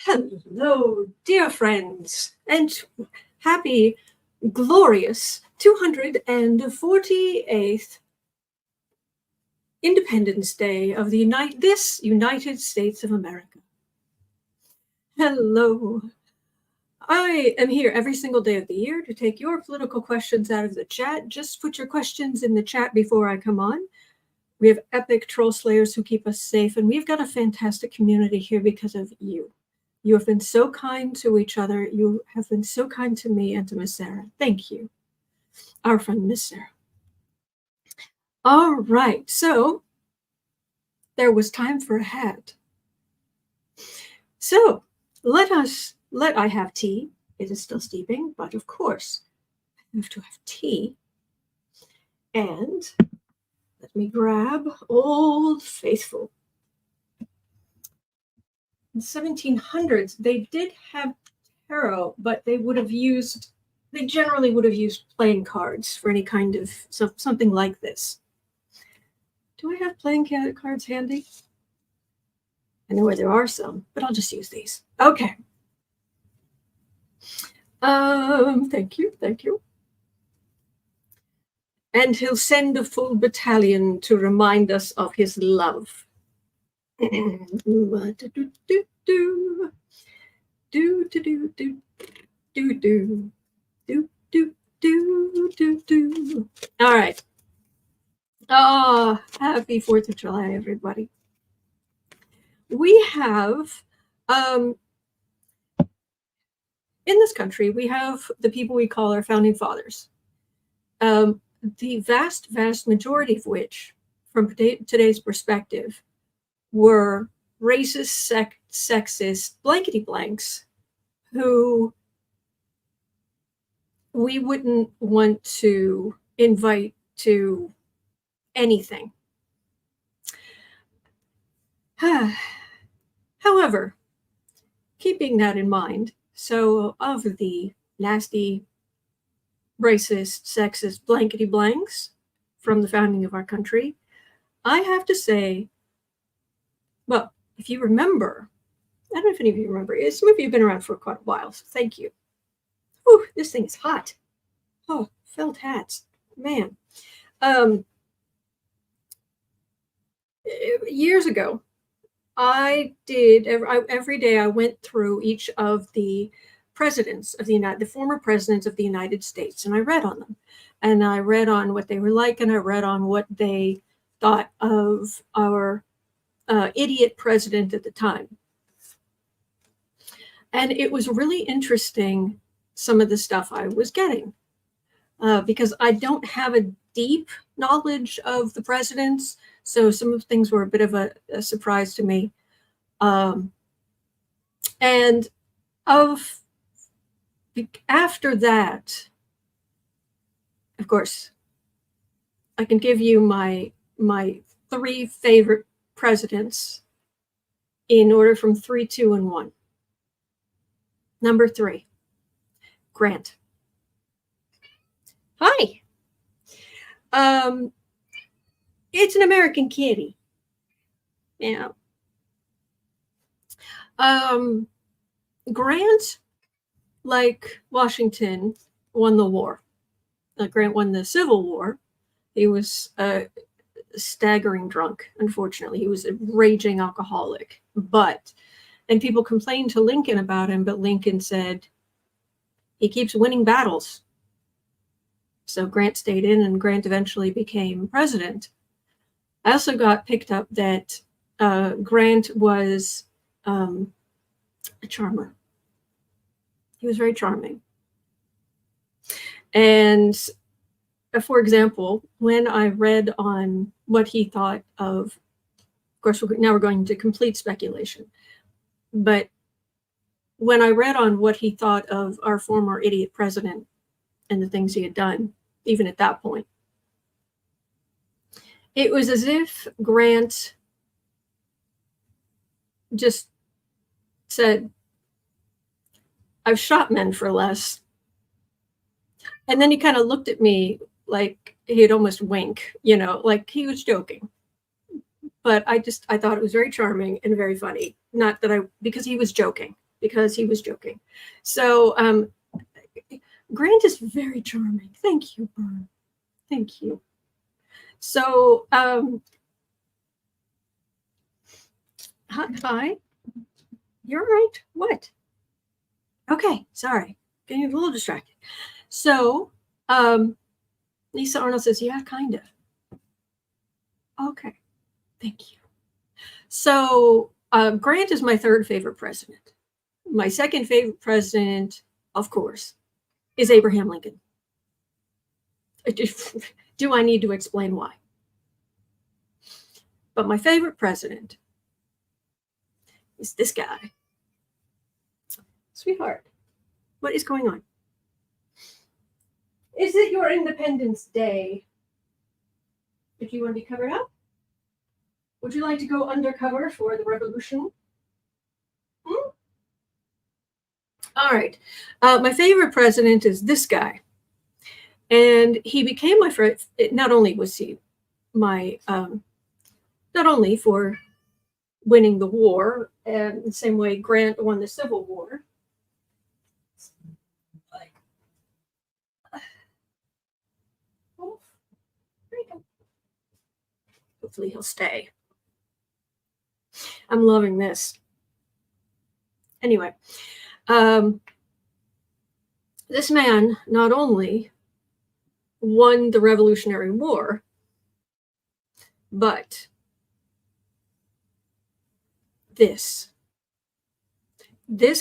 Hello, dear friends, and happy, glorious 248th Independence Day of the United States of America. Hello. I am here every single day of the year to take your political questions out of the chat. Just put your questions in the chat before I come on. We have epic troll slayers who keep us safe, and we've got a fantastic community here because of you. You have been so kind to each other. You have been so kind to me and to Miss Sarah. Thank you. Our friend, Miss Sarah. All right, so there was time for a hat. So let I have tea. It is still steeping, but of course, I have to have tea. And let me grab Old Faithful. In the 1700s, they did have tarot, but they generally would have used playing cards for any kind of something like this. Do I have playing cards handy? I know where there are some, but I'll just use these. Okay. Thank you. And he'll send a full battalion to remind us of his love. All right. Oh, happy 4th of July, everybody. We have, in this country, we have the people we call our founding fathers. The vast majority of which, from today's perspective, were racist, sexist, blankety blanks who we wouldn't want to invite to anything. However, keeping that in mind, so of the nasty, racist, sexist, blankety blanks from the founding of our country, I have to say, well, if you remember, I don't know if any of you remember, some of you have been around for quite a while, so thank you. Whew, this thing is hot. Oh, felt hats, man. Years ago, I did, every day I went through each of the presidents of the former presidents of the United States, and I read on them. And I read on what they were like, and I read on what they thought of our idiot president at the time. And it was really interesting, some of the stuff I was getting, because I don't have a deep knowledge of the presidents, so some of the things were a bit of a surprise to me. And after that, of course, I can give you my 3 favorite presidents in order from 3, 2, and 1. Number 3, Grant. Hi. It's an American kitty. Yeah. Grant, like Washington, won the war. Grant won the Civil War. He was a staggering drunk, unfortunately. He was a raging alcoholic. And people complained to Lincoln about him, but Lincoln said, he keeps winning battles. So Grant stayed in, and Grant eventually became president. I also got picked up that Grant was a charmer. He was very charming. And for example, when I read on what he thought of course, now we're going to complete speculation, but when I read on what he thought of our former idiot president and the things he had done, even at that point, it was as if Grant just said, I've shot men for less. And then he kind of looked at me like he'd almost wink, like he was joking. But I thought it was very charming and very funny. Not that because he was joking. because he was joking. So Grant is very charming. Thank you, Bern. Thank you. So hi. You're right. What? Okay, sorry. Getting a little distracted. So Lisa Arnold says, yeah, kind of. Okay. Thank you. So Grant is my third favorite president. My second favorite president, of course, is Abraham Lincoln. Do I need to explain why? But my favorite president is this guy. Sweetheart, what is going on? Is it your Independence Day? If you want to be covered up? Would you like to go undercover for the revolution? All right. My favorite president is this guy. And he became my friend. Not only was he my, not only for winning the war, and the same way Grant won the Civil War. Hopefully he'll stay. I'm loving this. Anyway, this man not only won the Revolutionary War, but this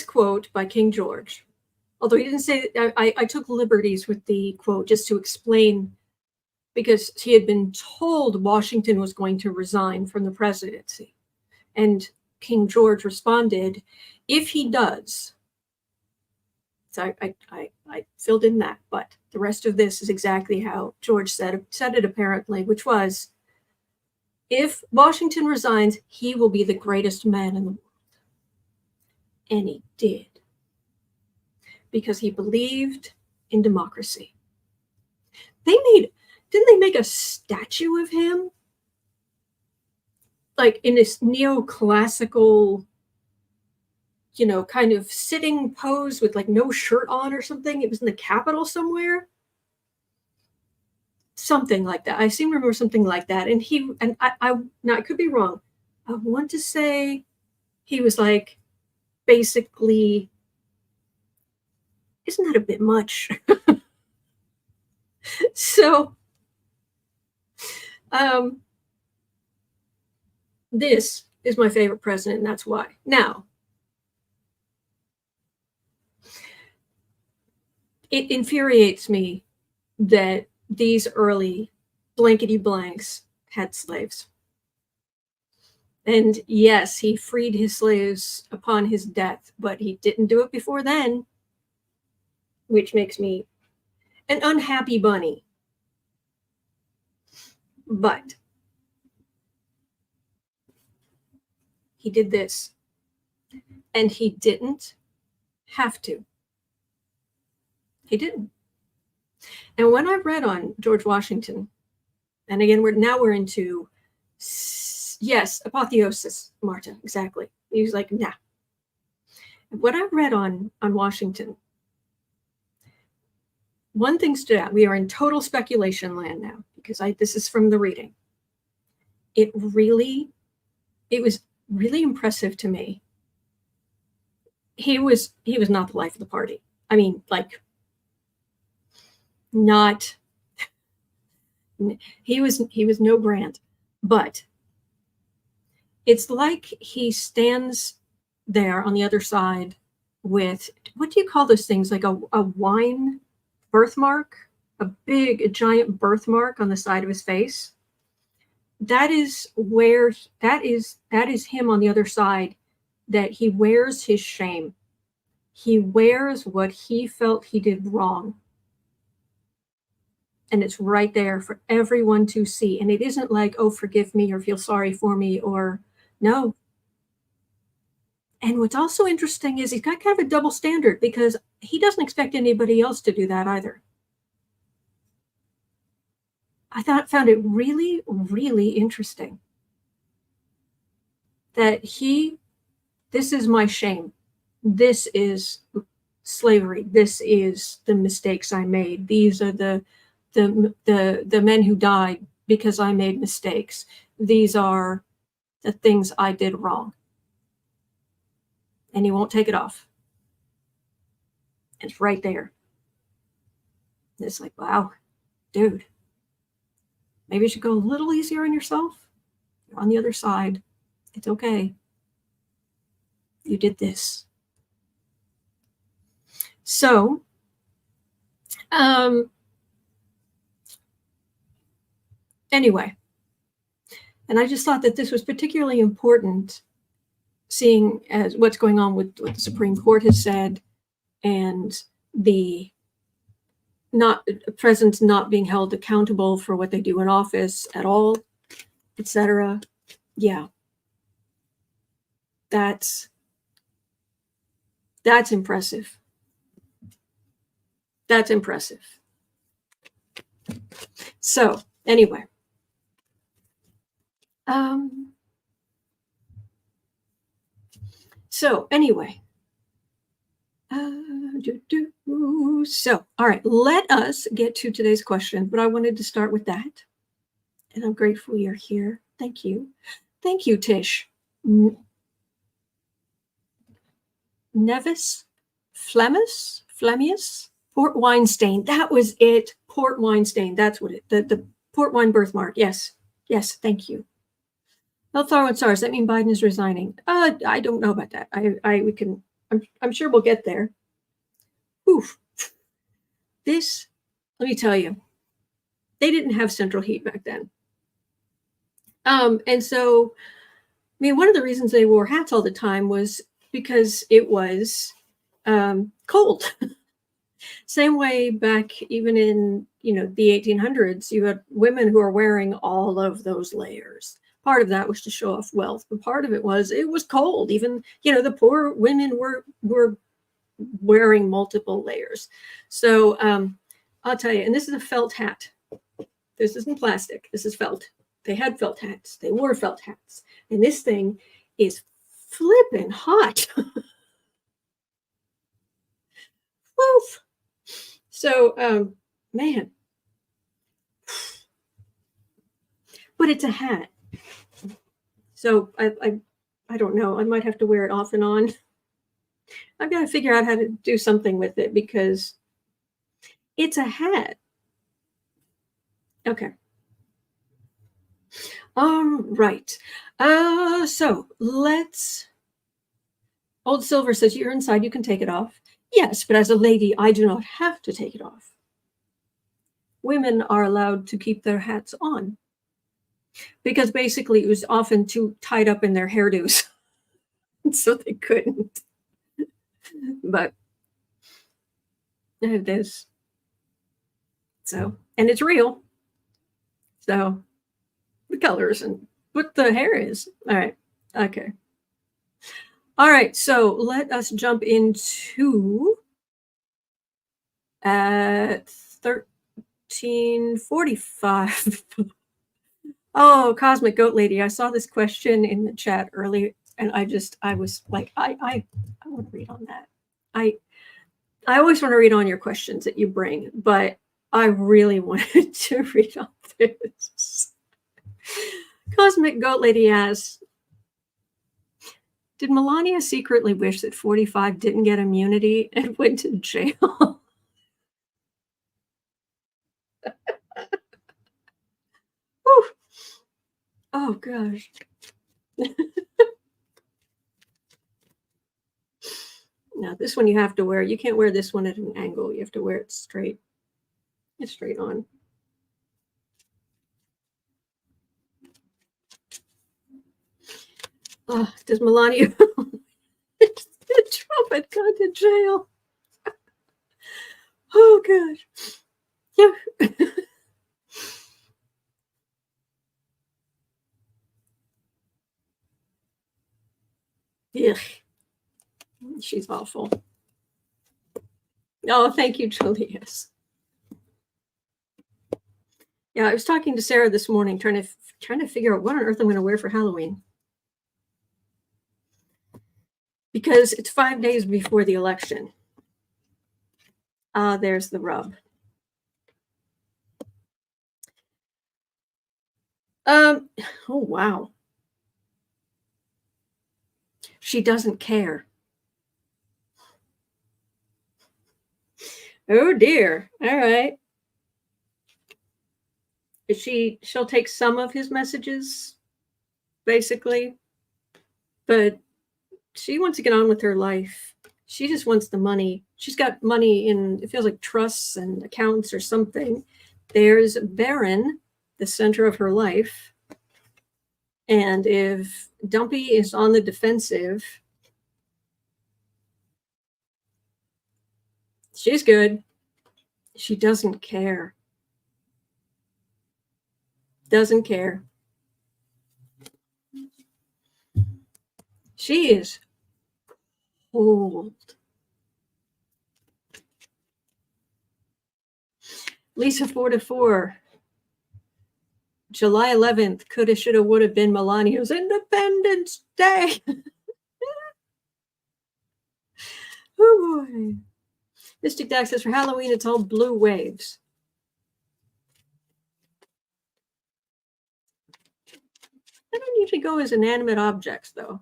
quote by King George, although he didn't say, I took liberties with the quote just to explain, because he had been told Washington was going to resign from the presidency. And King George responded, if he does. So I filled in that, but the rest of this is exactly how George said it apparently, which was, if Washington resigns, he will be the greatest man in the world. And he did. Because he believed in democracy. Didn't they make a statue of him? Like in this neoclassical, kind of sitting pose with like no shirt on or something. It was in the Capitol somewhere. Something like that. I seem to remember something like that. And now I could be wrong. I want to say he was like, basically, isn't that a bit much? So, this is my favorite president, and that's why. Now, it infuriates me that these early blankety blanks had slaves. And yes, he freed his slaves upon his death, but he didn't do it before then, which makes me an unhappy bunny. But he did this, and he didn't have to. He didn't. And when I read on George Washington, and again, we're into, yes, apotheosis, Marta, exactly. He was like, nah. What I read on Washington, one thing stood out. We are in total speculation land now, because this is from the reading. It was really impressive to me. He was not the life of the party. I mean, like, not, he was no Grant, but it's like he stands there on the other side with, what do you call those things? Like a wine birthmark, a giant birthmark on the side of his face. That is him on the other side, that he wears his shame. He wears what he felt he did wrong. And it's right there for everyone to see. And it isn't like, oh, forgive me or feel sorry for me, or no. And what's also interesting is he's got kind of a double standard, because he doesn't expect anybody else to do that either. I found it really, really interesting that this is my shame. this is slavery. This is the mistakes I made. These are the men who died because I made mistakes. These are the things I did wrong. And he won't take it off. It's right there. It's like, wow, dude, maybe you should go a little easier on yourself. You're on the other side. It's okay. You did this. So, anyway, and I just thought that this was particularly important, seeing as what's going on with what the Supreme Court has said, and the presidents not being held accountable for what they do in office at all, etc. Yeah, that's impressive. That's impressive. So anyway, so all right, let us get to today's question, but I wanted to start with that, and I'm grateful you're here. Thank you, Tish. Nevis Flemius port wine stain. That was it. Port wine stain. That's what it. The port wine birthmark. Yes. Thank you. Health thorough and SARS. That mean Biden is resigning? I don't know about that. We can. I'm sure we'll get there. Oof. This. Let me tell you. They didn't have central heat back then. And so, I mean, one of the reasons they wore hats all the time was because it was cold. Same way back even in, the 1800s, you had women who are wearing all of those layers. Part of that was to show off wealth, but part of it was cold. Even, the poor women were wearing multiple layers. So I'll tell you, and this is a felt hat. This isn't plastic. This is felt. They had felt hats. They wore felt hats. And this thing is flipping hot. Woof. So, man. But it's a hat. So I don't know. I might have to wear it off and on. I've got to figure out how to do something with it because it's a hat. Okay. Right. So let's. Old Silver says, you're inside, you can take it off. Yes, but as a lady, I do not have to take it off. Women are allowed to keep their hats on because basically it was often too tied up in their hairdos. So they couldn't. But it is. So, and it's real. So the colors and what the hair is. All right. Okay. All right. So let us jump into 1345. Oh, Cosmic Goat Lady. I saw this question in the chat earlier, and I was like, I want to read on that. I always want to read on your questions that you bring, but I really wanted to read on this. Cosmic Goat Lady asks, did Melania secretly wish that 45 didn't get immunity and went to jail? Oh, gosh. Now, this one you have to wear. You can't wear this one at an angle. You have to wear it straight. It's straight on. Does Melania Trump had gone to jail? Oh, gosh. Yeah. Yeah. She's awful. Oh, thank you, Julius. Yeah, I was talking to Sarah this morning, trying to figure out what on earth I'm going to wear for Halloween. because it's 5 days before the election. There's the rub. Oh, wow. She doesn't care. Oh, dear. All right. She'll take some of his messages, basically, but she wants to get on with her life. She just wants the money. She's got money in, it feels like trusts and accounts or something. There's Baron, the center of her life. And if Dumpy is on the defensive, she's good. She doesn't care. Doesn't care. She is old. Lisa 4-4. July 11th, coulda, shoulda, woulda been Melania's Independence Day. Oh boy. Mystic Dax says for Halloween, it's all blue waves. I don't usually go as inanimate objects, though.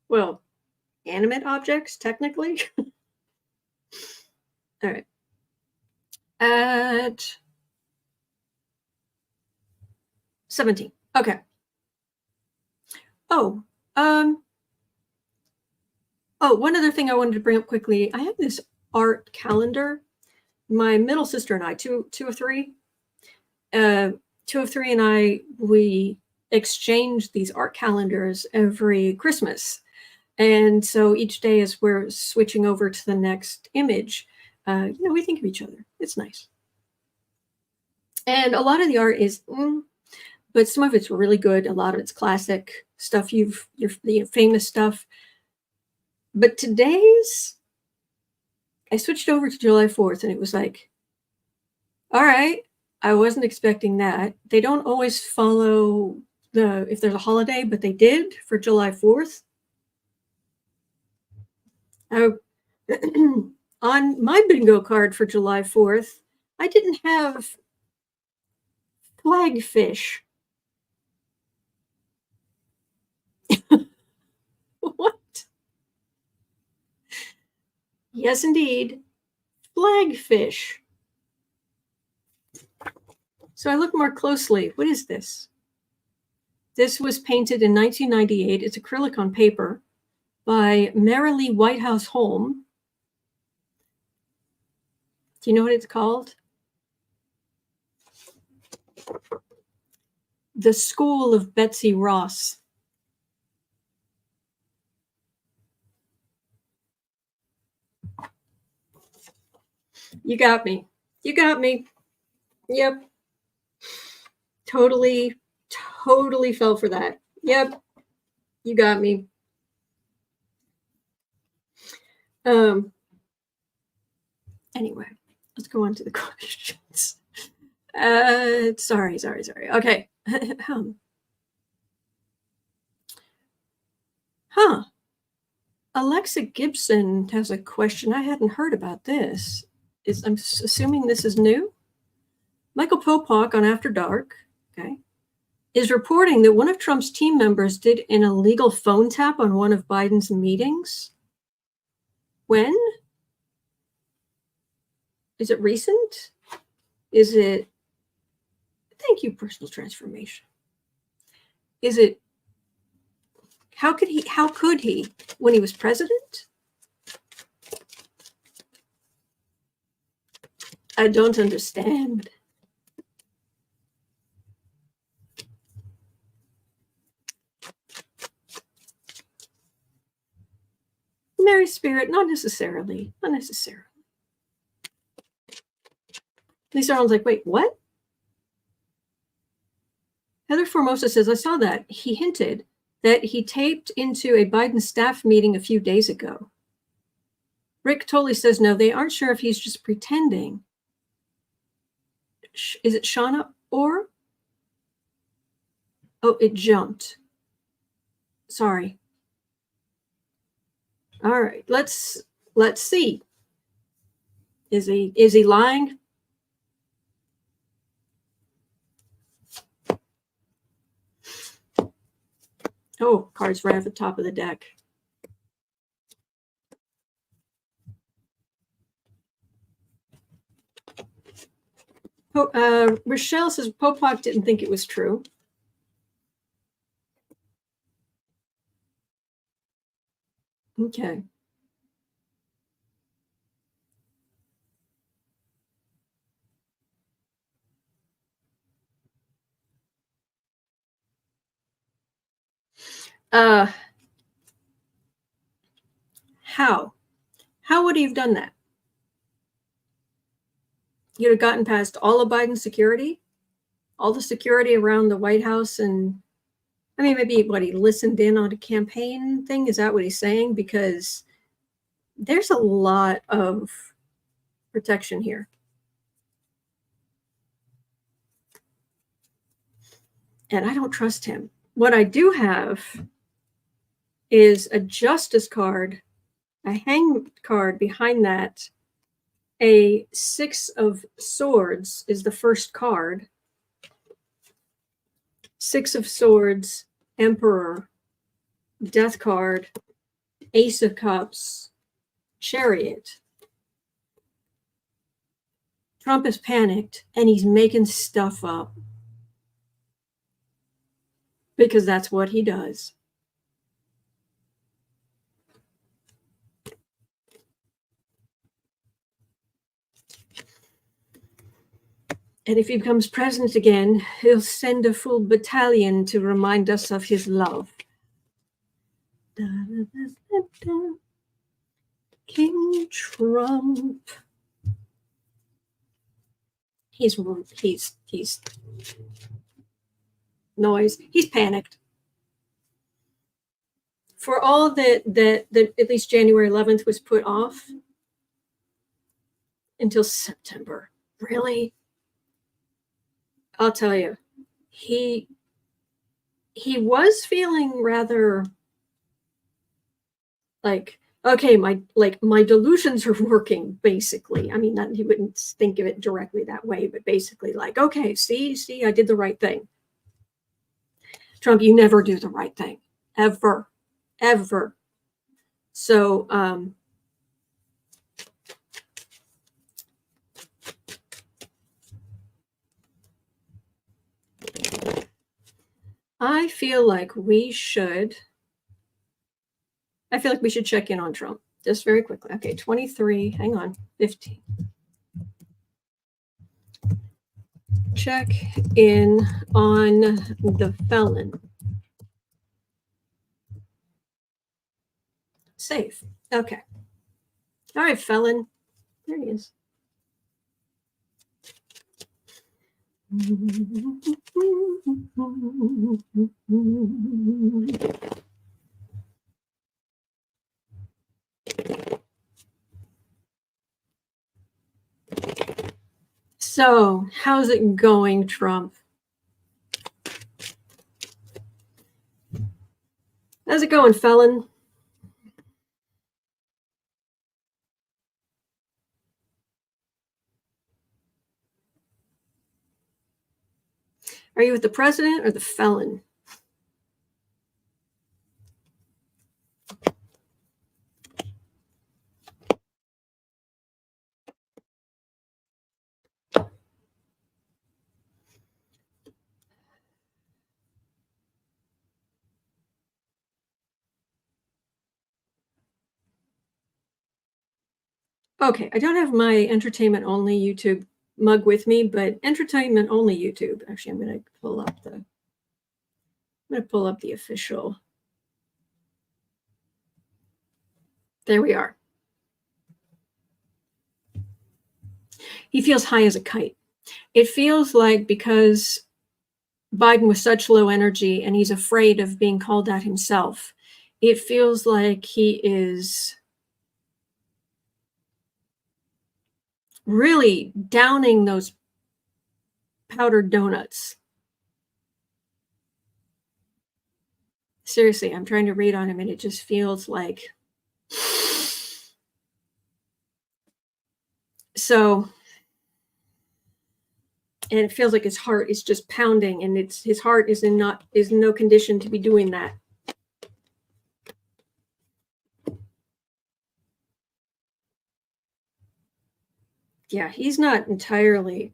Well, animate objects, technically. All right. At 17. Okay. Oh, one other thing I wanted to bring up quickly. I have this art calendar. My middle sister and I, two of three, and we exchange these art calendars every Christmas. And so each day as we're switching over to the next image, we think of each other. It's nice. And a lot of the art is, but some of it's really good. A lot of it's classic stuff, your famous stuff. But today's, I switched over to July 4th, and it was like, all right, I wasn't expecting that. They don't always follow if there's a holiday, but they did for July 4th. On my bingo card for July 4th, I didn't have flagfish. What? Yes, indeed. Flagfish. So I look more closely. What is this? This was painted in 1998. It's acrylic on paper by Merrily Whitehouse Holm. Do you know what it's called? The School of Betsy Ross. You got me. You got me. Yep. Totally fell for that. Yep. You got me. Anyway, let's go on to the questions. Sorry. Okay. Alexa Gibson has a question. I hadn't heard about this. I'm assuming this is new. Michael Popok on After Dark, okay, is reporting that one of Trump's team members did an illegal phone tap on one of Biden's meetings. When? Is it recent? Is it? Thank you, Personal Transformation. Is it? How could he, when he was president? I don't understand. Mary Spirit, not necessarily. Lisa Arnold's like, wait, what? Heather Formosa says, I saw that. He hinted that he taped into a Biden staff meeting a few days ago. Rick Tolley says, no, they aren't sure if he's just pretending. Is it Shauna or? Oh, it jumped. Sorry. All right, let's see. Is he lying? Oh, cards right at the top of the deck. Rochelle says Popok didn't think it was true. Okay. How would he have done that? You'd have gotten past all of Biden's security, all the security around the White House, and I mean, maybe what, he listened in on a campaign thing? Is that what he's saying? Because there's a lot of protection here. And I don't trust him. What I do have is a justice card, a hanged card behind that. A 6 of Swords is the first card. 6 of Swords, Emperor, Death card, Ace of Cups, Chariot. Trump is panicked and he's making stuff up because that's what he does. And if he becomes president again, he'll send a full battalion to remind us of his love. Da, da, da, da. King Trump. He's noise. He's panicked. For all that at least January 11th was put off until September. Really? I'll tell you, he was feeling rather like, okay, my delusions are working, basically. I mean, he wouldn't think of it directly that way, but basically like, okay, see, I did the right thing. Trump, you never do the right thing, ever. So, I feel like we should check in on Trump just very quickly. Okay, 23, hang on, 15. Check in on the felon. Safe. Okay. All right, felon. There he is. So, how's it going, Trump? How's it going, felon? Are you with the president or the felon? Okay, I don't have my entertainment only YouTube mug with me, but entertainment only YouTube. Actually, I'm going to pull up the official. There we are. He feels high as a kite. It feels like because Biden was such low energy and he's afraid of being called out himself, it feels like he is really downing those powdered donuts. Seriously, I'm trying to read on him and it just feels like So, and it feels like his heart is just pounding, and his heart is in no condition to be doing that. Yeah, he's not entirely.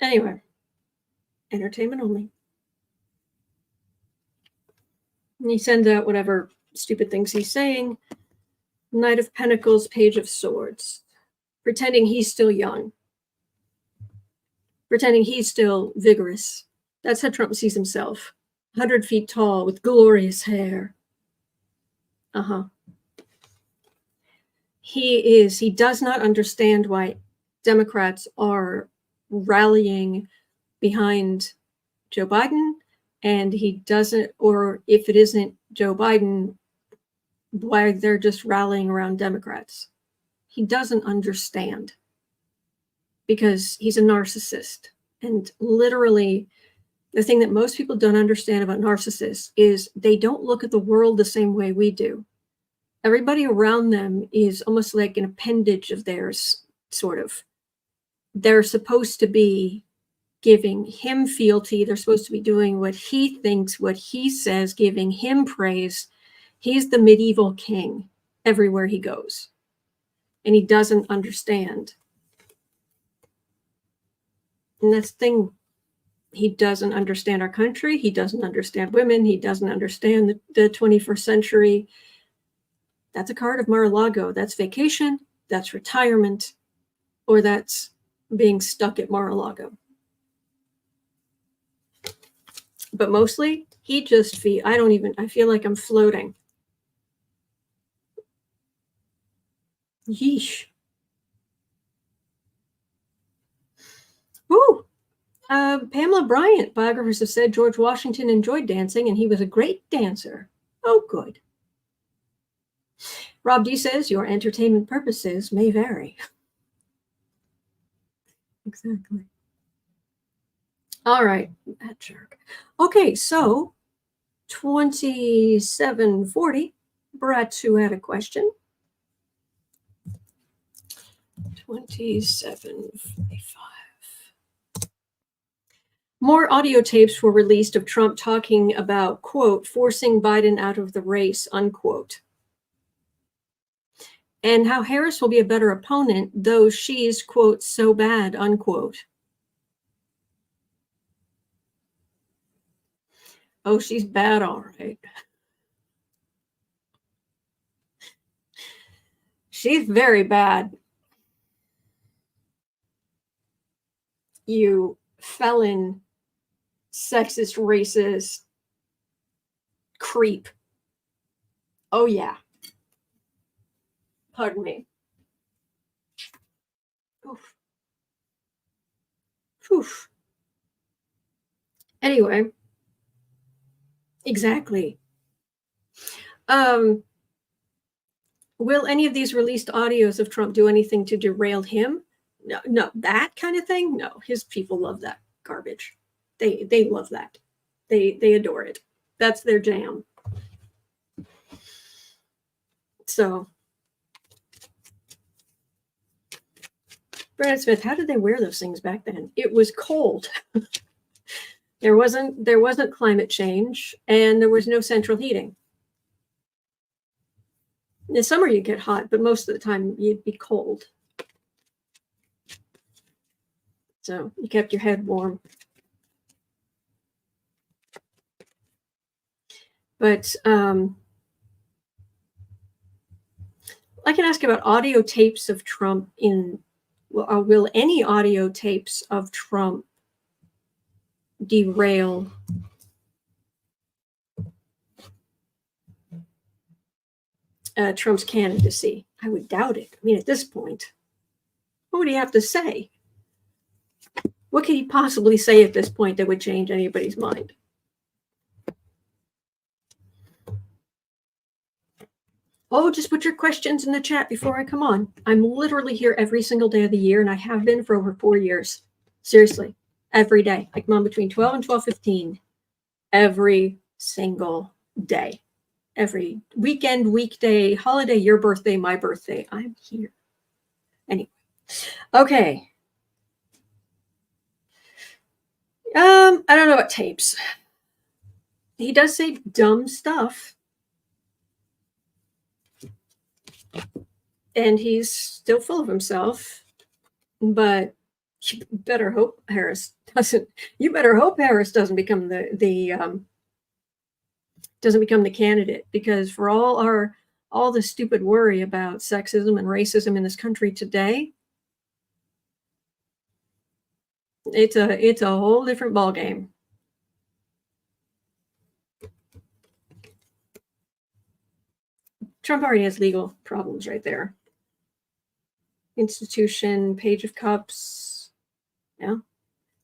Anyway, entertainment only. And he sends out whatever stupid things he's saying. Knight of Pentacles, Page of Swords. Pretending he's still young. Pretending he's still vigorous. That's how Trump sees himself. 100 feet tall with glorious hair. He does not understand why Democrats are rallying behind Joe Biden, and he doesn't, or if it isn't Joe Biden, why they're just rallying around Democrats. He doesn't understand because he's a narcissist. And literally, the thing that most people don't understand about narcissists is they don't look at the world the same way we do. Everybody around them is almost like an appendage of theirs, sort of. They're supposed to be giving him fealty. They're supposed to be doing what he thinks, what he says, giving him praise. He's the medieval king everywhere he goes. And he doesn't understand. And that's the thing. He doesn't understand our country. He doesn't understand women. He doesn't understand the 21st century. That's a card of Mar-a-Lago. That's vacation. That's retirement. Or that's being stuck at Mar-a-Lago. But mostly, he just I feel like I'm floating. Yeesh. Woo! Pamela Bryant, biographers have said George Washington enjoyed dancing and he was a great dancer. Oh, good. Rob D says your entertainment purposes may vary. Exactly. All right, that jerk. Okay, so 2740, Bratsu had a question. 2745. More audio tapes were released of Trump talking about, quote, forcing Biden out of the race, unquote. And how Harris will be a better opponent, though she's, quote, so bad, unquote. Oh, she's bad, all right. She's very bad. You felon, sexist, racist, creep. Oh, yeah. Pardon me. Oof. Oof. Anyway. Exactly. Will any of these released audios of Trump do anything to derail him? No, that kind of thing. No, his people love that garbage. They love that. They adore it. That's their jam. So, Brad Smith, how did they wear those things back then? It was cold. There wasn't climate change, and there was no central heating. In the summer you'd get hot, but most of the time you'd be cold. So you kept your head warm. But I can ask about audio tapes of Trump will any audio tapes of Trump derail Trump's candidacy? I would doubt it. I mean, at this point, what would he have to say? What could he possibly say at this point that would change anybody's mind? Oh, just put your questions in the chat before I come on. I'm literally here every single day of the year, and I have been for over 4 years. Seriously, every day. I come on between 12 and 12:15 every single day. Every weekend, weekday, holiday, your birthday, my birthday, I'm here. Anyway, okay. I don't know about tapes. He does say dumb stuff. And he's still full of himself. But you better hope Harris doesn't. You better hope Harris doesn't become the candidate, because for all the stupid worry about sexism and racism in this country today, it's a whole different ballgame. Trump already has legal problems right there. Institution, Page of Cups, yeah.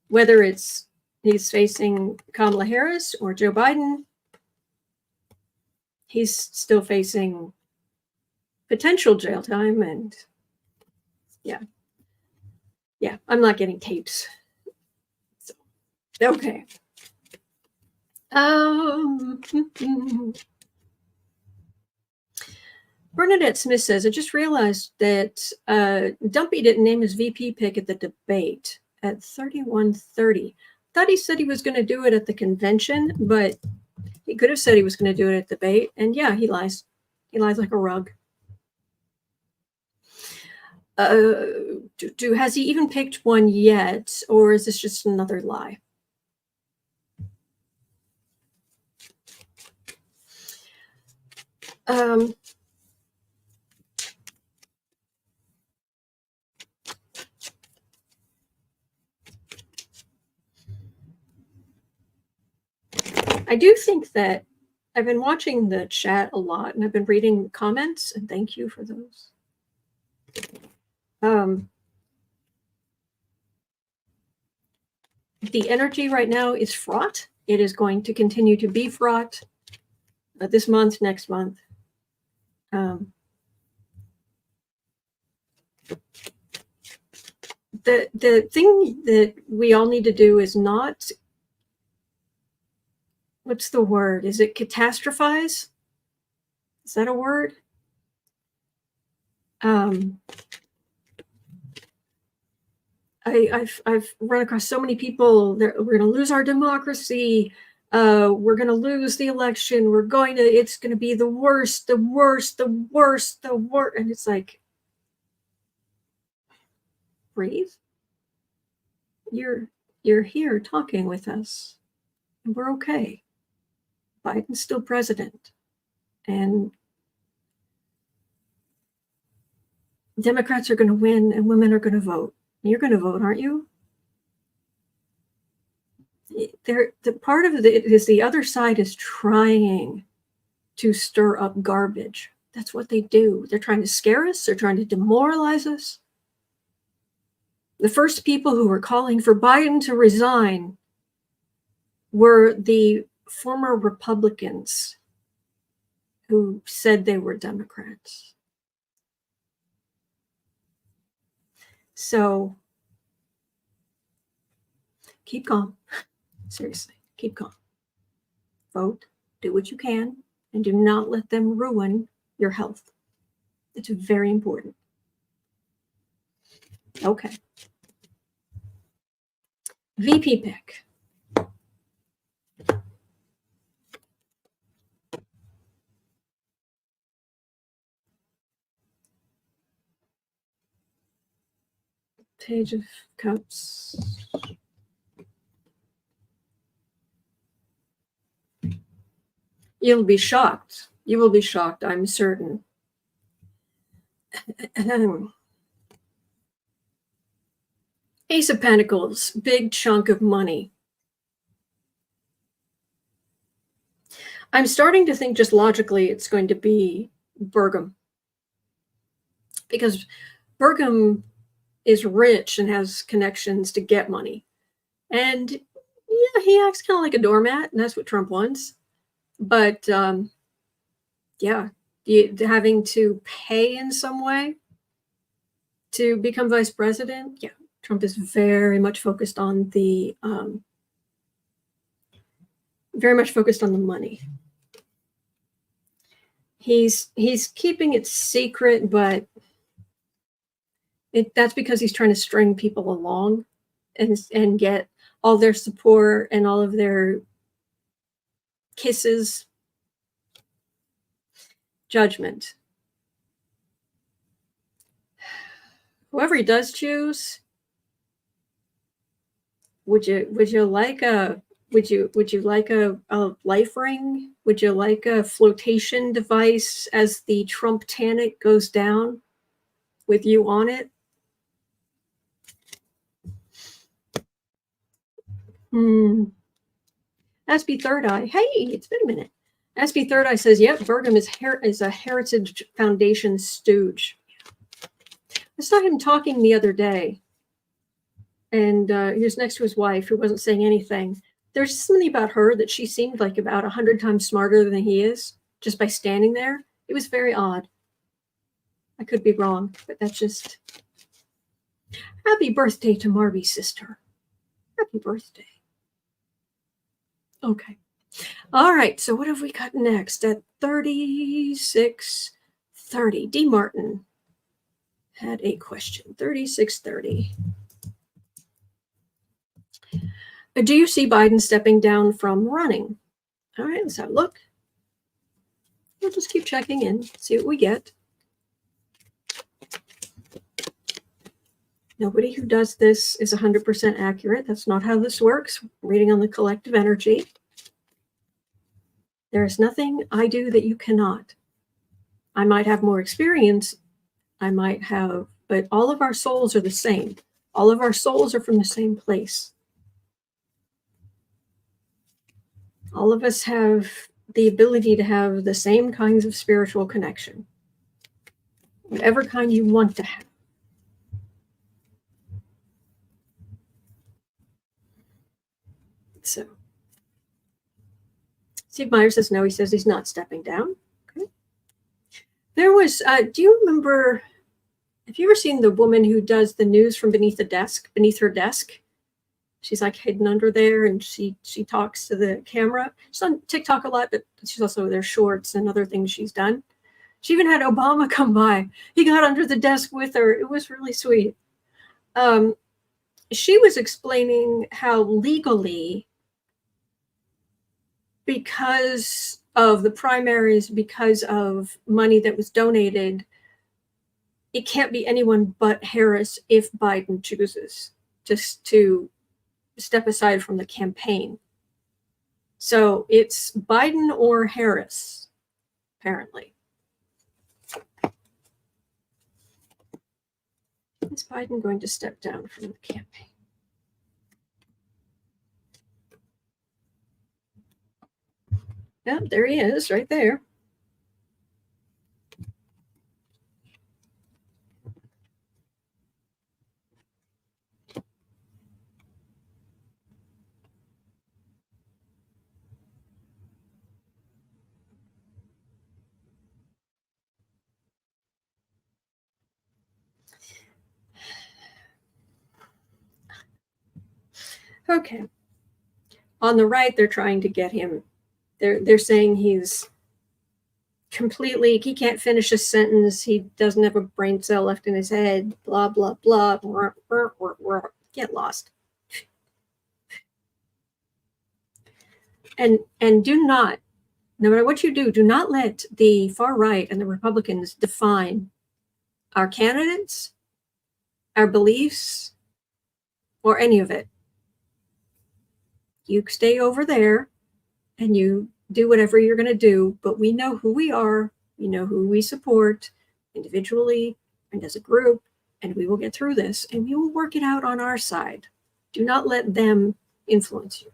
Whether he's facing Kamala Harris or Joe Biden, he's still facing potential jail time, and yeah, I'm not getting tapes. So, okay. Bernadette Smith says, I just realized that Dumpy didn't name his VP pick at the debate at 31:30. Thought he said he was going to do it at the convention, but he could have said he was going to do it at the debate. And yeah, he lies. He lies like a rug. Has he even picked one yet, or is this just another lie? I do think that I've been watching the chat a lot, and I've been reading comments, and thank you for those. The energy right now is fraught. It is going to continue to be fraught this month, next month. The thing that we all need to do is not, what's the word? Is it catastrophize? Is that a word? I've run across so many people that we're going to lose our democracy. We're going to lose the election. It's going to be the worst. And it's like, breathe. You're here talking with us, and we're okay. Biden's still president, and Democrats are going to win, and women are going to vote. You're going to vote, aren't you? The part of it is the other side is trying to stir up garbage. That's what they do. They're trying to scare us. They're trying to demoralize us. The first people who were calling for Biden to resign were the former Republicans who said they were Democrats. So keep calm. Seriously, keep calm. Vote, do what you can, and do not let them ruin your health. It's very important. Okay. VP pick. Page of Cups. You'll be shocked. You will be shocked, I'm certain. Ace of Pentacles, big chunk of money. I'm starting to think just logically it's going to be Bergam. Because Bergam is rich and has connections to get money. And yeah, he acts kind of like a doormat, and that's what Trump wants. But yeah, having to pay in some way to become vice president, yeah, Trump is very much focused on the money. He's keeping it secret, but That's because he's trying to string people along and get all their support and all of their kisses. Judgment. Whoever he does choose, would you like a life ring? Would you like a flotation device as the Trump Tanic goes down with you on it? SB Third Eye. Hey, it's been a minute. SB Third Eye says, yep, Burgum is a Heritage Foundation stooge. I saw him talking the other day, and he was next to his wife, who wasn't saying anything. There's something about her that she seemed like about 100 times smarter than he is, just by standing there. It was very odd. I could be wrong, but that's just... Happy birthday to Marby's sister. Happy birthday. Okay. All right, so what have we got next? At 36:30, D. Martin had a question. 36:30. Do you see Biden stepping down from running? All right, let's have a look. We'll just keep checking in, see what we get. Nobody who does this is 100% accurate. That's not how this works. Reading on the collective energy. There is nothing I do that you cannot. I might have more experience. I might have, but all of our souls are the same. All of our souls are from the same place. All of us have the ability to have the same kinds of spiritual connection. Whatever kind you want to have. So, Steve Myers says no. He says he's not stepping down. Okay. There was, do you remember, have you ever seen the woman who does the news from beneath her desk? She's like hidden under there, and she talks to the camera. She's on TikTok a lot, but she's also their shorts and other things she's done. She even had Obama come by. He got under the desk with her. It was really sweet. She was explaining how legally, because of the primaries, because of money that was donated, it can't be anyone but Harris if Biden chooses just to step aside from the campaign. So it's Biden or Harris, apparently. Is Biden going to step down from the campaign? Yeah, there he is, right there. Okay. On the right, they're trying to get him. They're saying he's completely, he can't finish a sentence. He doesn't have a brain cell left in his head. Blah, blah, blah. Get lost. And do not, no matter what you do not let the far right and the Republicans define our candidates, our beliefs, or any of it. You stay over there and you do whatever you're going to do, but we know who we are, we know who we support individually and as a group, and we will get through this, and we will work it out on our side. Do not let them influence you.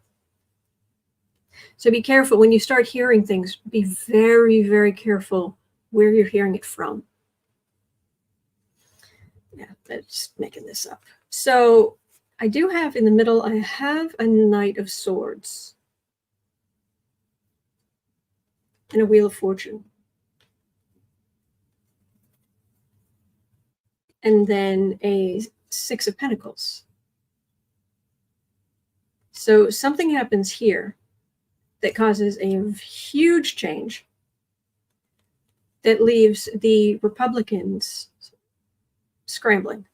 So be careful when you start hearing things. Be very, very careful where you're hearing it from. Yeah, that's making this up. So I do have in the middle, I have a Knight of Swords and a Wheel of Fortune. And then a Six of Pentacles. So something happens here that causes a huge change that leaves the Republicans scrambling.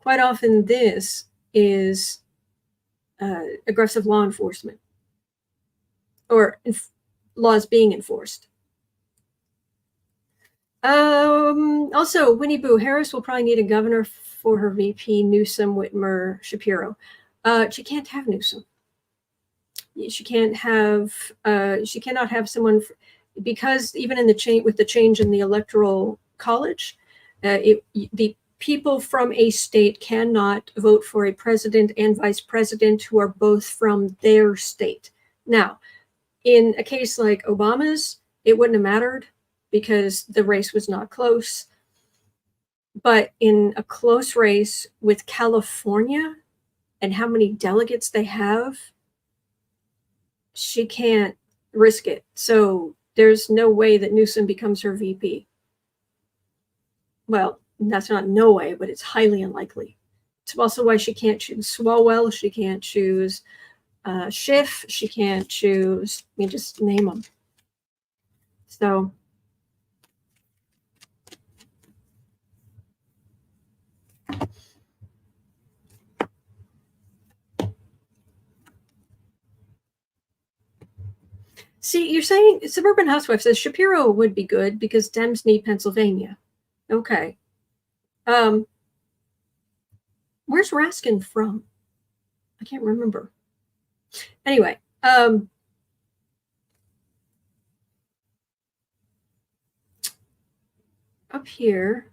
quite often this is aggressive law enforcement or laws being enforced. Also, Winnie Boo Harris will probably need a governor for her VP, Newsom, Whitmer, Shapiro. She can't have Newsom. She can't have. She cannot have someone because even in the change with the change in the electoral college, the people from a state cannot vote for a president and vice president who are both from their state. Now, in a case like Obama's, it wouldn't have mattered because the race was not close. But in a close race with California and how many delegates they have, she can't risk it. So there's no way that Newsom becomes her VP. Well, that's not no way, but it's highly unlikely. It's also why she can't choose Swalwell. She can't choose Schiff. She can't choose, I mean, just name them. So see, you're saying Suburban Housewife says Shapiro would be good because Dems need Pennsylvania. Okay. Where's Raskin from? I can't remember. Anyway, up here.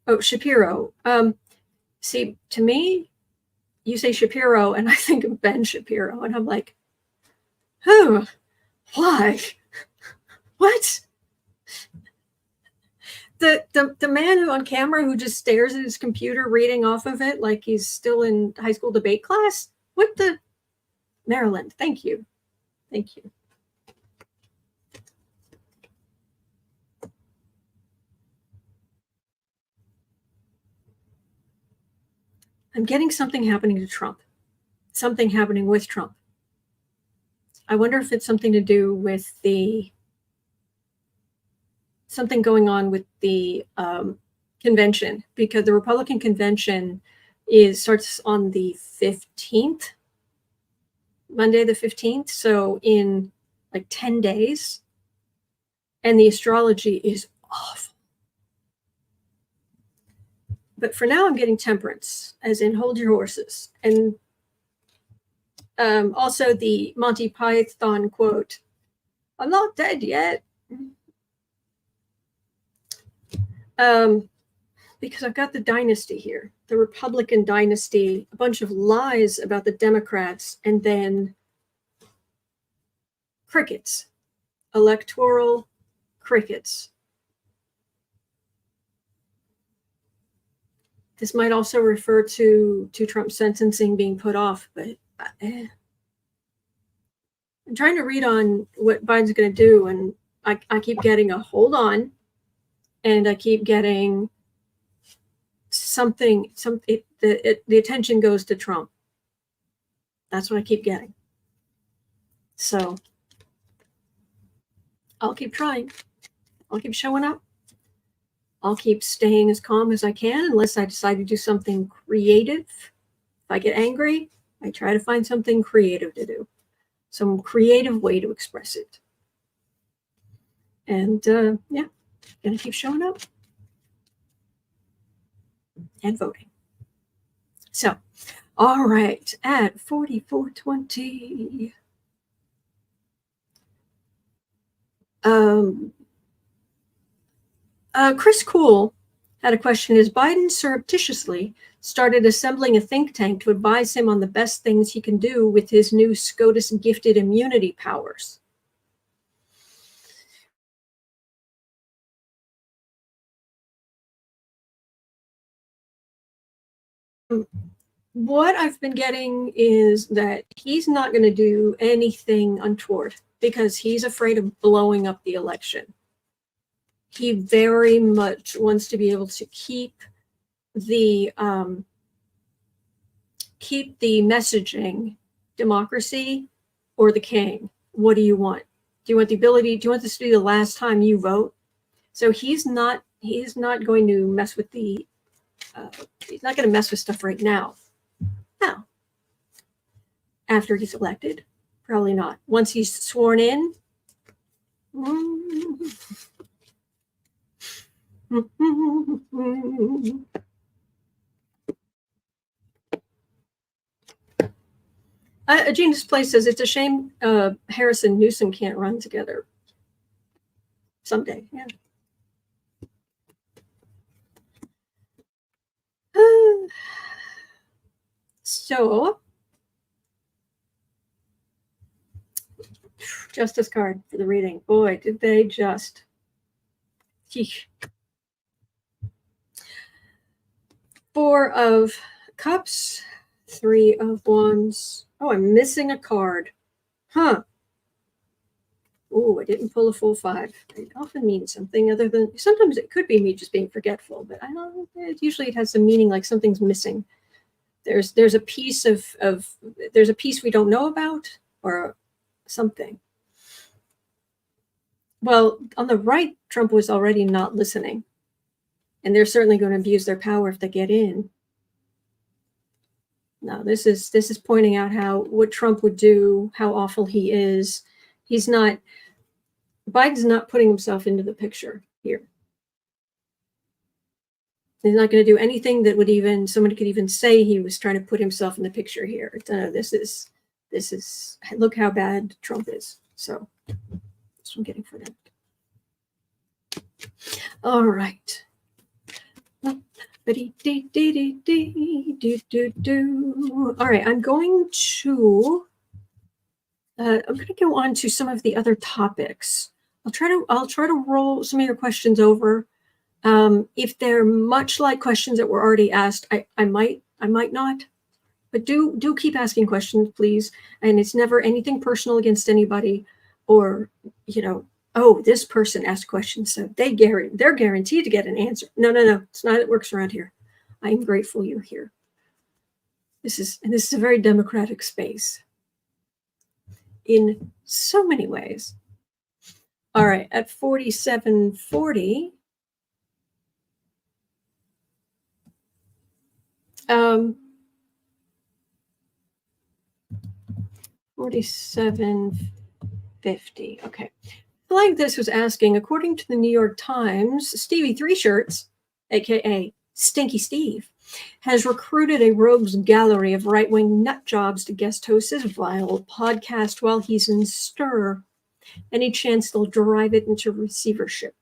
Oh, Shapiro. See, to me, you say Shapiro, and I think of Ben Shapiro, and I'm like, oh, why? What? The man who on camera who just stares at his computer reading off of it like he's still in high school debate class? What the? Maryland, thank you. Thank you. I'm getting something happening to Trump. Something happening with Trump. I wonder if it's something to do with something going on with the convention, because the Republican convention starts on the 15th, Monday the 15th, so in like 10 days, and the astrology is awful. But for now, I'm getting temperance, as in hold your horses. And also the Monty Python quote, I'm not dead yet. Because I've got the dynasty here, the Republican dynasty, a bunch of lies about the Democrats, and then crickets, electoral crickets. This might also refer to Trump's sentencing being put off, but I'm trying to read on what Biden's going to do, and I keep getting a hold on, and I keep getting something. The attention goes to Trump. That's what I keep getting. So I'll keep trying. I'll keep showing up. I'll keep staying as calm as I can unless I decide to do something creative. If I get angry, I try to find something creative to do, some creative way to express it. And yeah, gonna keep showing up and voting. So, all right, at 44:20. Chris Cool had a question. Is Biden surreptitiously started assembling a think tank to advise him on the best things he can do with his new SCOTUS-gifted immunity powers? What I've been getting is that he's not going to do anything untoward because he's afraid of blowing up the election. He very much wants to be able to keep the messaging, democracy or the king. What do you want? Do you want the ability? Do you want this to be the last time you vote? So he's not going to mess with the He's not going to mess with stuff right now. Now, after he's elected, probably not. Once he's sworn in, Genius Place says it's a shame Harris and Newsom can't run together someday. Yeah. So, Justice card for the reading. Boy, did they just. Yeesh. 4 of Cups, 3 of Wands. Oh, I'm missing a card. Huh. Oh, I didn't pull a full 5. It often means something other than, sometimes it could be me just being forgetful, but I don't, usually it has some meaning like something's missing. There's a piece there's a piece we don't know about or something. Well, on the right, Trump was already not listening, and they're certainly going to abuse their power if they get in. No, this is pointing out what Trump would do, how awful he is. Biden's not putting himself into the picture here. He's not going to do anything that would somebody could even say he was trying to put himself in the picture here. This is, look how bad Trump is. So that's what I'm getting for that. All right. All right, I'm going to go on to some of the other topics. I'll try to roll some of your questions over. If they're much like questions that were already asked, I might not, but do keep asking questions, please. And it's never anything personal against anybody, or oh, this person asked questions, so they're guaranteed to get an answer. No, it's not how it works around here. I am grateful you're here. This is a very democratic space in so many ways. All right, at 4740. 4750. Okay. Like this was asking, according to the New York Times, Stevie Three Shirts, aka Stinky Steve, has recruited a rogues gallery of right-wing nutjobs to guest host his vile podcast while he's in stir. Any chance they'll drive it into receivership?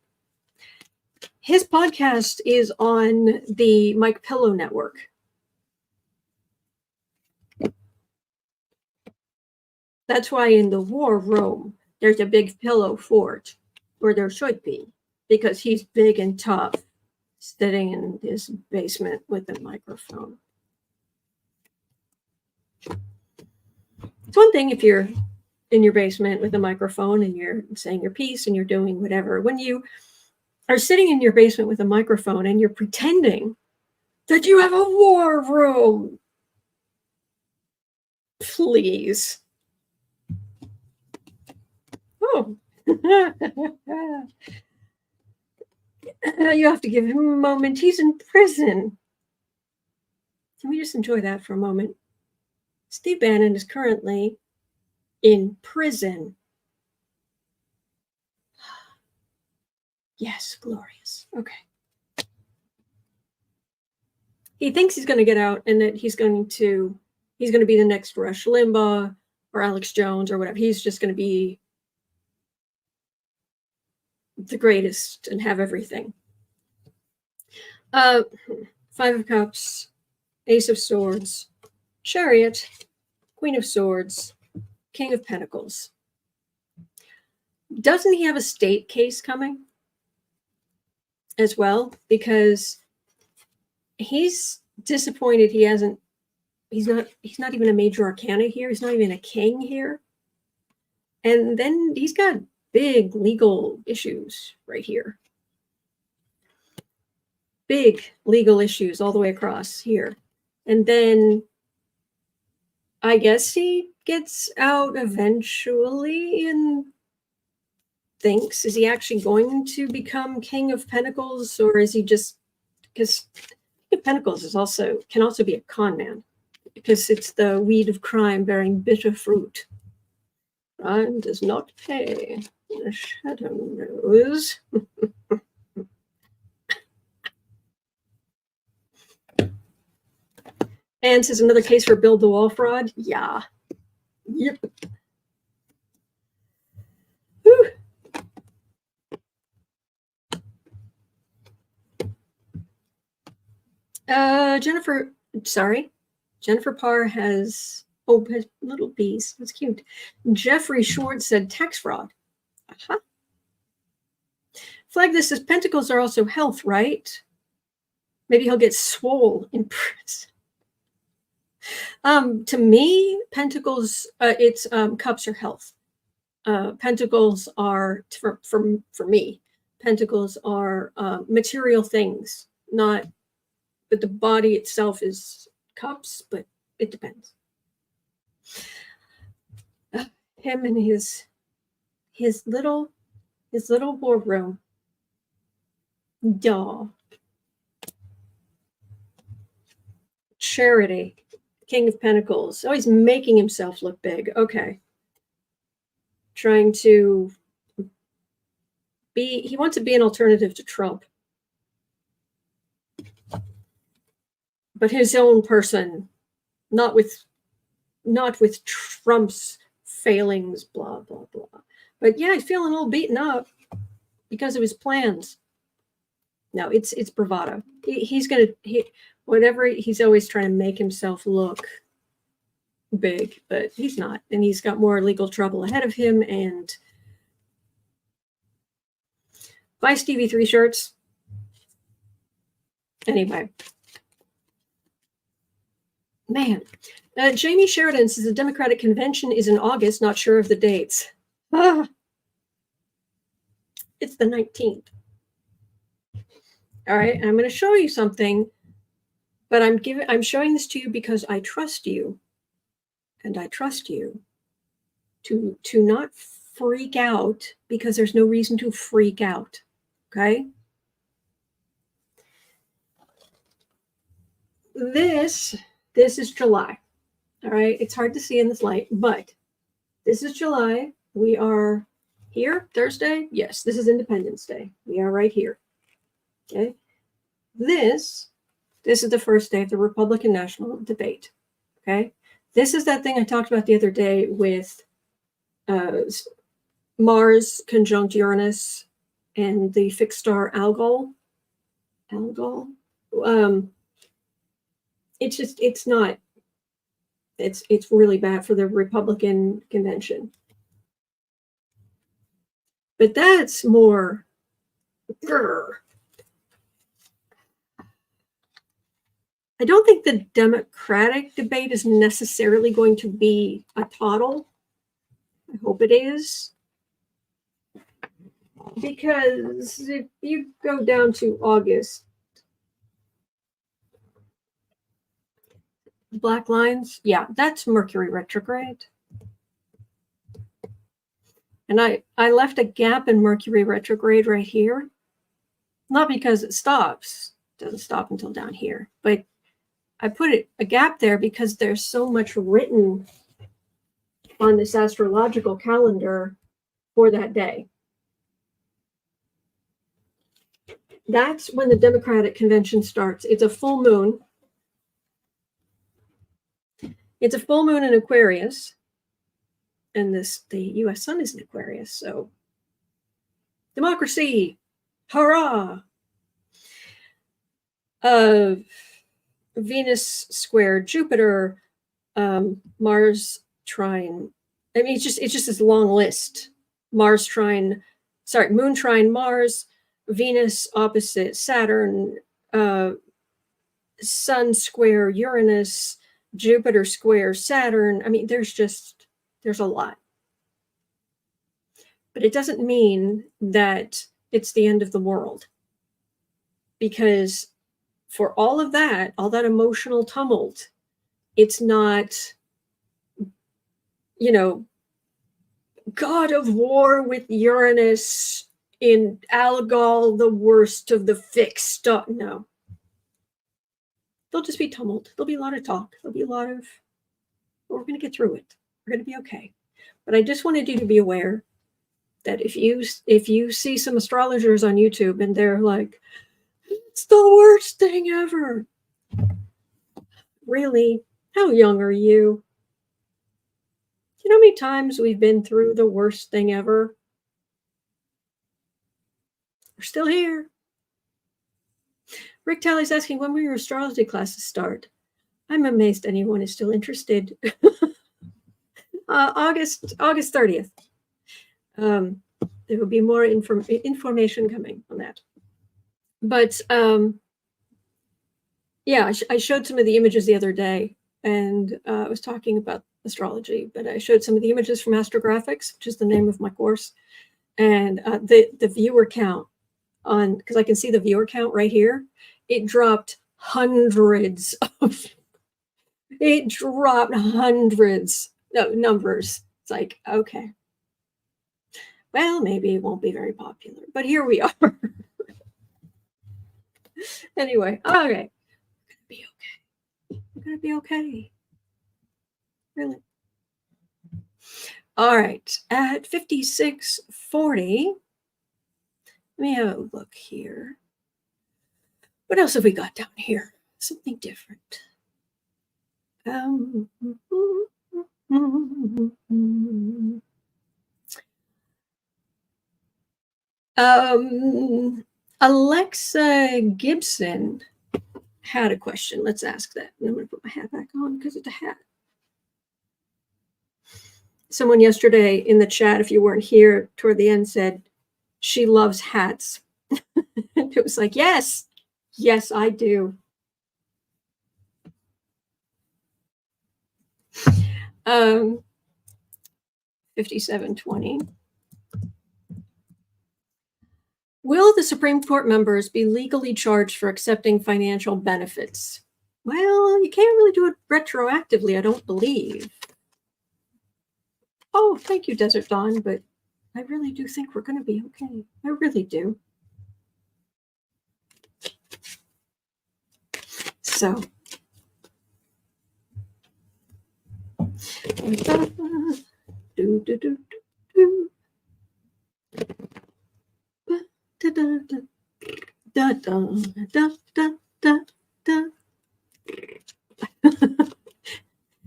His podcast is on the Mike Pillow Network. That's why in the war room, there's a big pillow fort, or there should be, because he's big and tough, sitting in his basement with a microphone. It's one thing if you're in your basement with a microphone and you're saying your piece and you're doing whatever. When you are sitting in your basement with a microphone and you're pretending that you have a war room, please. Oh, you have to give him a moment. He's in prison. Can we just enjoy that for a moment? Steve Bannon is currently in prison. Yes, glorious. Okay. He thinks he's going to get out and that he's going to be the next Rush Limbaugh or Alex Jones or whatever. He's just going to be the greatest and have everything. 5 of Cups, Ace of Swords, Chariot, Queen of Swords, King of Pentacles. Doesn't he have a state case coming as well? Because he's disappointed he's not even a major arcana here. He's not even a king here. And then he's got big legal issues right here. Big legal issues all the way across here. And then I guess he gets out eventually and thinks, is he actually going to become King of Pentacles, or is he just, because Pentacles can also be a con man, because it's the weed of crime bearing bitter fruit. Crime does not pay. The shadow knows. And this is another case for build the wall fraud. Yeah. Yep. Whew. Jennifer Parr has little bees. That's cute. Jeffrey Schwartz said tax fraud. Uh-huh. Flag this as Pentacles are also health, right? Maybe he'll get swole in prison. To me, Pentacles, cups are health. Pentacles are, for me, Pentacles are material things, but the body itself is cups, but it depends. Him and his little war room. Duh. Charity, King of Pentacles. Oh, he's making himself look big. Okay. Trying to he wants to be an alternative to Trump. But his own person, not with Trump's failings, blah, blah, blah. But yeah, he's feeling a little beaten up because of his plans. No, it's bravado. He's always trying to make himself look big, but he's not. And he's got more legal trouble ahead of him. And buy Stevie 3 shirts. Anyway. Man. Jamie Sheridan says the Democratic convention is in August, not sure of the dates. It's the 19th. All right, and I'm going to show you something, but I'm showing this to you because I trust you, and I trust you to not freak out, because there's no reason to freak out. Okay? This is July. All right, it's hard to see in this light, but this is July. We are here, Thursday. Yes, this is Independence Day. We are right here. Okay. This is the first day of the Republican national debate. Okay. This is that thing I talked about the other day with Mars conjunct Uranus and the fixed star Algol. It's really bad for the Republican convention. But that's more. I don't think the Democratic debate is necessarily going to be a toddle. I hope it is. Because if you go down to August, black lines, yeah, that's Mercury retrograde. And I left a gap in Mercury retrograde right here. Not because it stops. It doesn't stop until down here. But I put a gap there because there's so much written on this astrological calendar for that day. That's when the Democratic convention starts. It's a full moon. It's a full moon in Aquarius. And the U.S. sun is in Aquarius. So democracy, hurrah! Venus square Jupiter, Mars trine. I mean, it's just this long list. Moon trine Mars, Venus opposite Saturn, Sun square Uranus, Jupiter square Saturn. I mean, there's a lot. But it doesn't mean that it's the end of the world. Because for all that emotional tumult, it's not, God of War with Uranus in Algol, the worst of the fixed stuff. No. there'll just be tumult. There'll be a lot of talk. There'll be a lot of, we're going to get through it. We're going to be okay. But I just wanted you to be aware that if you see some astrologers on YouTube and they're like, it's the worst thing ever. Really? How young are you? You know how many times we've been through the worst thing ever? We're still here. Rick Talley's asking, when will your astrology classes start? I'm amazed anyone is still interested. August 30th. There will be more information coming on that. But yeah, I showed some of the images the other day, and I was talking about astrology, but I showed some of the images from Astrographics, which is the name of my course, and the viewer count on, because I can see the viewer count right here, it dropped hundreds of numbers. It's like, okay, well, maybe it won't be very popular, but here we are. Anyway, okay. We're gonna be okay. Really. All right, at 56:40. Let me have a look here. What else have we got down here? Something different. Alexa Gibson had a question. Let's ask that. And I'm going to put my hat back on because it's a hat. Someone yesterday in the chat, if you weren't here toward the end, said she loves hats. It was like, yes, I do. 57:20. Will the Supreme Court members be legally charged for accepting financial benefits? Well, you can't really do it retroactively, I don't believe. Oh, thank you, Desert Dawn, but I really do think we're going to be okay. I really do. So.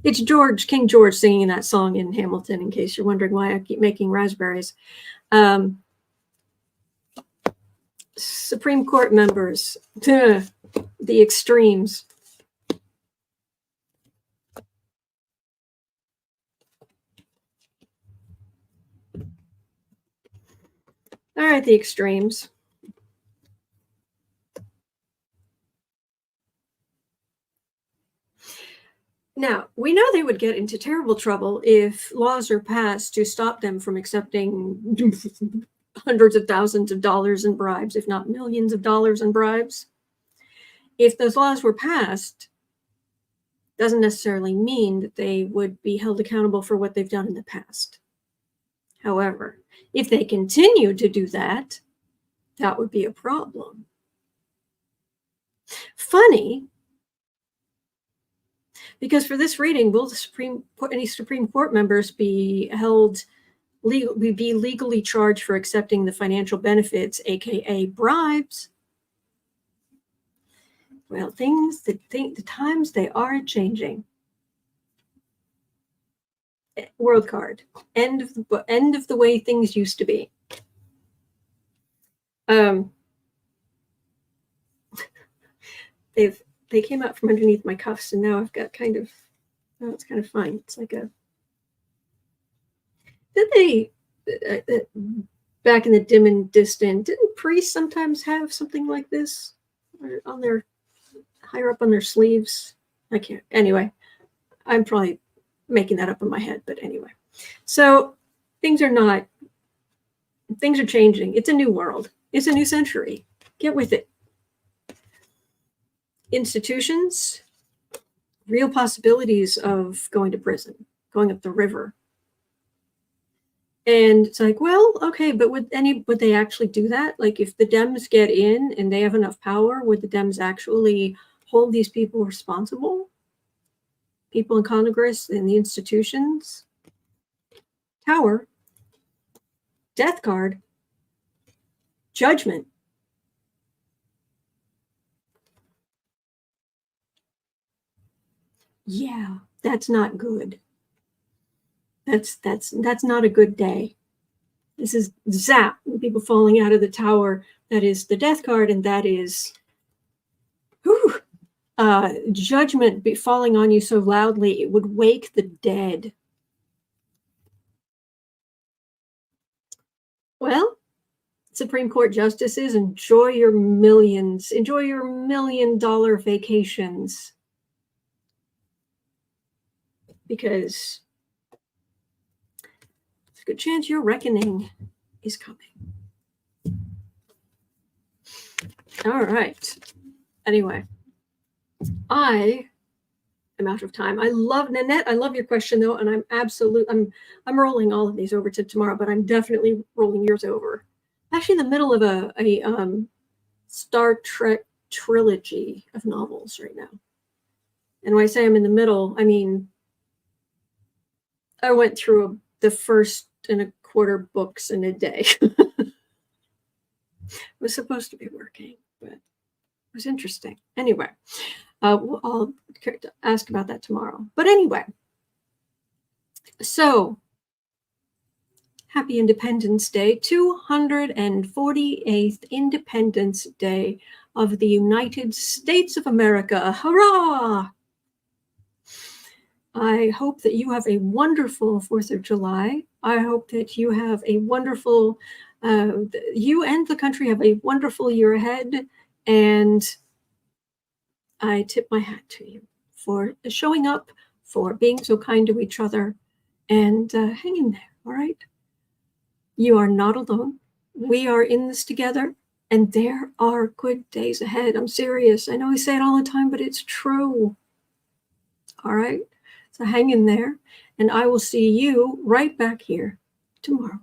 It's King George singing that song in Hamilton, in case you're wondering why I keep making raspberries. Supreme Court members, the extremes. All right, the extremes. Now, we know they would get into terrible trouble if laws are passed to stop them from accepting hundreds of thousands of dollars in bribes, if not millions of dollars in bribes. If those laws were passed, doesn't necessarily mean that they would be held accountable for what they've done in the past. However, if they continue to do that, that would be a problem. Funny, because for this reading, will any Supreme Court members be legally charged for accepting the financial benefits, aka bribes? Well, the times they are changing. World card. End of the way things used to be. They came out from underneath my cuffs, and now I've got kind of, oh, it's kind of fine. It's like a. Did they back in the dim and distant? Didn't priests sometimes have something like this on their higher up on their sleeves? I can't. Anyway, I'm probably making that up in my head, but anyway. So things are changing. It's a new world. It's a new century. Get with it. Institutions, real possibilities of going to prison, going up the river. And it's like, well, okay, but would they actually do that? Like, if the Dems get in and they have enough power, would the Dems actually hold these people responsible. People in Congress and the institutions. Tower. Death card. Judgment. Yeah, that's not good. That's not a good day. This is zap, people falling out of the tower. That is the death card, and that is judgment falling on you so loudly it would wake the dead. Well, Supreme Court justices, enjoy your millions. Enjoy your $1 million vacations. Because there's a good chance your reckoning is coming. All right. Anyway, I am out of time. I love Nanette. I love your question though, and I'm rolling all of these over to tomorrow, but I'm definitely rolling yours over. I'm actually in the middle of a Star Trek trilogy of novels right now. And when I say I'm in the middle, I mean I went through the first and a quarter books in a day. It was supposed to be working, but it was interesting. Anyway, I'll ask about that tomorrow. But anyway, so happy Independence Day, 248th Independence Day of the United States of America. Hurrah! I hope that you have a wonderful 4th of July. I hope that you have a wonderful, you and the country have a wonderful year ahead. And I tip my hat to you for showing up, for being so kind to each other, and hang in there, all right? You are not alone. We are in this together, and there are good days ahead. I'm serious. I know I say it all the time, but it's true. All right? So hang in there, and I will see you right back here tomorrow.